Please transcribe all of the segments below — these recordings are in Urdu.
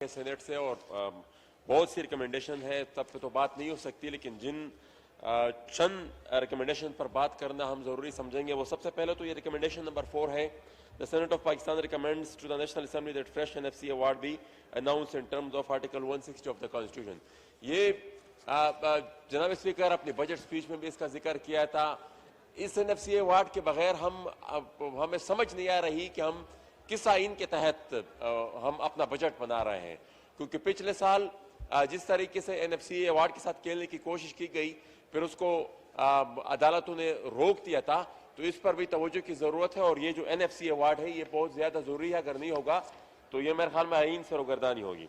سینٹ سے اور بہت سی ریکمنڈیشن ہے، تب پہ تو بات نہیں ہو سکتی، لیکن جن چند ریکمنڈیشن پر بات کرنا ہم ضروری سمجھیں گے، وہ سب سے پہلے تو یہ ریکمنڈیشن نمبر 4 ہے. The Senate of Pakistan recommends to the National Assembly that fresh NFC award be announced in terms of Article 160 of the Constitution. یہ جناب اسپیکر اپنی بجٹ سپیچ میں بھی اس کا ذکر کیا تھا. اس NFC ایوارڈ کے بغیر ہمیں سمجھ نہیں آ رہی کہ ہم کس آئین کے تحت ہم اپنا بجٹ بنا رہے ہیں، کیونکہ پچھلے سال جس طریقے سے NFC ایوارڈ کے ساتھ کھیلنے کی کوشش کی گئی، پھر اس کو عدالتوں نے روک دیا تھا، تو اس پر بھی توجہ کی ضرورت ہے. اور یہ جو NFC ایوارڈ ہے یہ بہت زیادہ ضروری ہے، اگر نہیں ہوگا تو یہ میرے خیال میں آئین سے روگردانی ہوگی.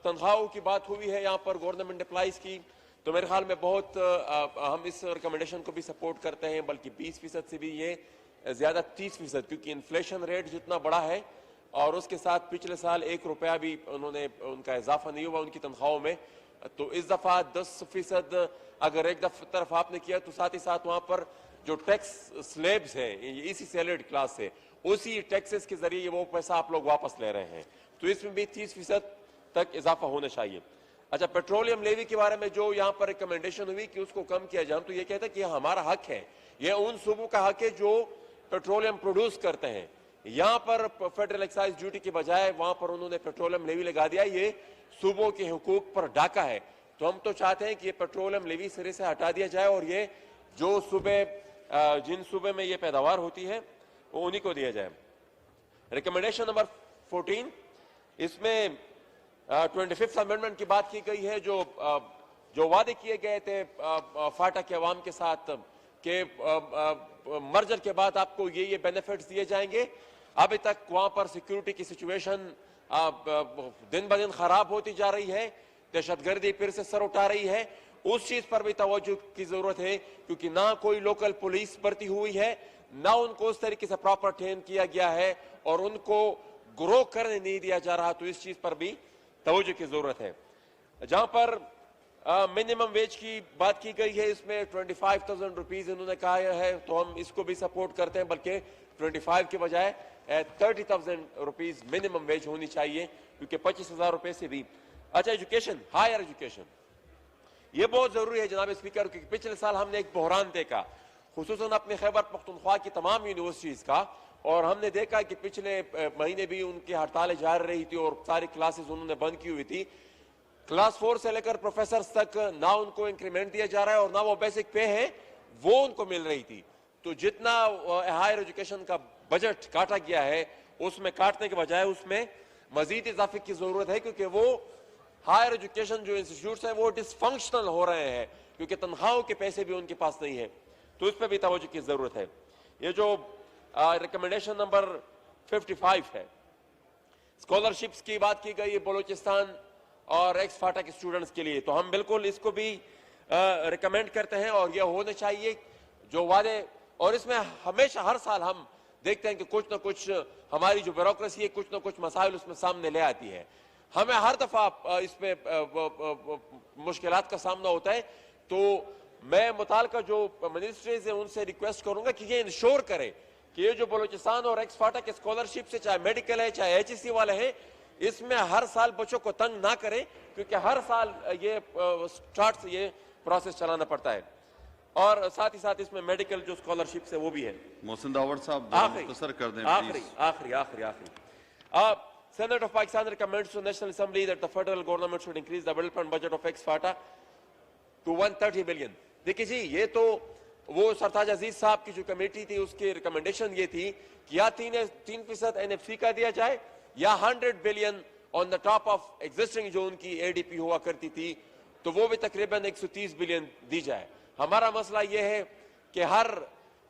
تنخواہوں کی بات ہوئی ہے یہاں پر گورنمنٹ امپلائیز کی، تو میرے خیال میں بہت ہم اس ریکمنڈیشن کو بھی سپورٹ کرتے ہیں، بلکہ 20% سے بھی یہ زیادہ 30%، کیونکہ انفلیشن ریٹ جتنا بڑا ہے اور اس کے ساتھ پچھلے سال 1 روپیہ بھی ان کا اضافہ نہیں ہوا ان کی تنخواہوں میں، تو اس دفعہ 10% اگر ایک طرف آپ نے کیا تو ساتھ ہی ساتھ وہاں پر جو ٹیکس سلیبز ہیں اسی سیلریڈ کلاس سے، اسی ٹیکسز کے ذریعے وہ پیسہ آپ لوگ واپس لے رہے ہیں، تو اس میں بھی 30% تک اضافہ ہونا چاہیے. اچھا، پیٹرولیم لیوی کے بارے میں جو یہاں پر ریکمنڈیشن ہوئی کہ اس کو کم کیا جائے، تو یہ کہتا ہے کہ یہ ہمارا حق ہے، یہ ان صوبوں کا حق ہے جو پیٹرولیم پروڈیوس کرتے ہیں. یہاں پر فیڈرل ایکسائز ڈیوٹی کے بجائے وہاں پر انہوں نے پیٹرولیم لیوی لگا دیا، یہ صوبوں کے حقوق پر ڈاکہ ہے. تو ہم تو چاہتے ہیں کہ یہ پیٹرولیم لیوی سرے سے ہٹا دیا جائے اور یہ جو جن صوبے میں یہ پیداوار ہوتی ہے وہ انہی کو دیا جائے. ریکمنڈیشن نمبر 14، اس میں 25th امینڈمنٹ کی بات کی گئی ہے، جو وعدے کیے گئے تھے فاٹا کے عوام کے ساتھ کہ مرجر کے بعد آپ کو یہ بینیفٹس دیے جائیں گے. ابھی تک وہاں پر سیکیورٹی کی سچویشن دن بدن خراب ہوتی جا رہی ہے، دہشت گردی پھر سے سر اٹھا رہی ہے. اس چیز پر بھی توجہ کی ضرورت ہے، کیونکہ نہ کوئی لوکل پولیس بھرتی ہوئی ہے، نہ ان کو اس طریقے سے پراپر ٹرین کیا گیا ہے، اور ان کو گرو کرنے نہیں دیا جا رہا، تو اس چیز پر بھی توجہ کی ضرورت ہے. جہاں پر منیمم ویج کی بات کی گئی ہے، اس میں 25,000 روپیز انہوں نے کہا ہے، تو ہم اس کو بھی سپورٹ کرتے ہیں، بلکہ 25 کے بجائے 30,000 روپیز منیمم ویج ہونی چاہیے، کیونکہ 25,000 روپے سے بھی. اچھا، ایجوکیشن، ہائر ایجوکیشن، یہ بہت ضروری ہے جناب اسپیکر، کیونکہ پچھلے سال ہم نے ایک بحران دیکھا، خصوصاً اپنے خیبر پختونخوا کی تمام یونیورسٹیز کا، اور ہم نے دیکھا کہ پچھلے مہینے بھی ان کی ہڑتالیں جاری رہی تھی اور ساری کلاسز انہوں نے بند کی ہوئی تھی. کلاس 4 سے لے کر پروفیسرز تک نہ ان کو انکریمنٹ دیا جا رہا ہے اور نہ وہ بیسک پے ہے وہ ان کو مل رہی تھی. تو جتنا ہائر ایجوکیشن کا بجٹ کاٹا گیا ہے، اس میں کاٹنے کے بجائے اس میں مزید اضافے کی ضرورت ہے، کیونکہ وہ ہائر ایجوکیشن جو انسٹیٹیوٹس ہیں وہ ڈس فنکشنل ہو رہے ہیں، کیونکہ تنخواہوں کے پیسے بھی ان کے پاس نہیں ہیں، تو اس پہ بھی توجہ کی ضرورت ہے. یہ جو ریکمنڈیشن نمبر 55 ہے، اسکالرشپس کی بات کی گئی ہے بلوچستان اور ایکس فاٹا کے اسٹوڈنٹس کے لیے، تو ہم بالکل اس کو بھی ریکمینڈ کرتے ہیں، اور یہ ہونا چاہیے جو وعدے. اور اس میں ہمیشہ ہر سال ہم دیکھتے ہیں کہ کچھ نہ کچھ ہماری جو بیوروکریسی ہے کچھ نہ کچھ مسائل اس میں سامنے لے آتی ہے، ہمیں ہر دفعہ اس میں مشکلات کا سامنا ہوتا ہے. تو میں متعلقہ جو منسٹریز ہیں ان سے ریکویسٹ کروں گا کہ یہ انشور کرے کہ یہ جو بلوچستان اور ایکس فاٹا کے اسکالرشپ سے، چاہے میڈیکل ہے چاہے HEC والے ہیں، اس میں ہر سال بچوں کو تنگ نہ کریں، کیونکہ ہر سال یہ سٹارٹ سے یہ پروسیس چلانا پڑتا ہے. اور ساتھ ہی ساتھ اس میں میڈیکل جو اسکالرشپس ہے وہ بھی ہے. محسن داور صاحب مختصر کر دیں آخری. Senate of Pakistan recommends to the National Assembly that the federal government should increase the development budget of ex-FATA to 130 billion. دیکھیں جی، یہ تو وہ سرتاج عزیز صاحب کی جو کمیٹی تھی اس کی ریکمنڈیشن یہ تھی کہ یا 3% NFC کا دیا جائے یا 100 billion on the top of existing جو ان کی ADP ہوا کرتی تھی، تو وہ بھی تقریباً 130 بلین دی جائے. ہمارا مسئلہ یہ ہے کہ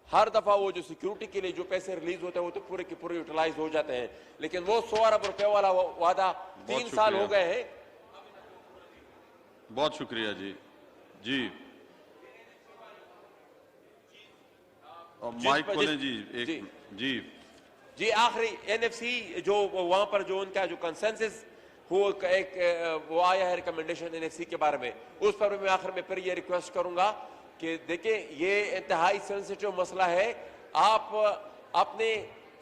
ہر دفعہ وہ جو سیکیورٹی کے لیے جو پیسے ریلیز ہوتے ہیں وہ تو پورے کے پورے یوٹیلائز ہو جاتے ہیں، لیکن وہ 100 ارب روپے والا وعدہ 3 سال ہو گئے ہیں. بہت شکریہ جی مائک کھولیں جی آخری NFC جو وہاں پر جو ان کا جو کنسنسس وہ آیا ہے ریکمنڈیشن NFC کے بارے میں، اس پر میں آخر میں پھر یہ ریکویسٹ کروں گا کہ دیکھیں یہ انتہائی سینسیٹیو مسئلہ ہے. آپ اپنے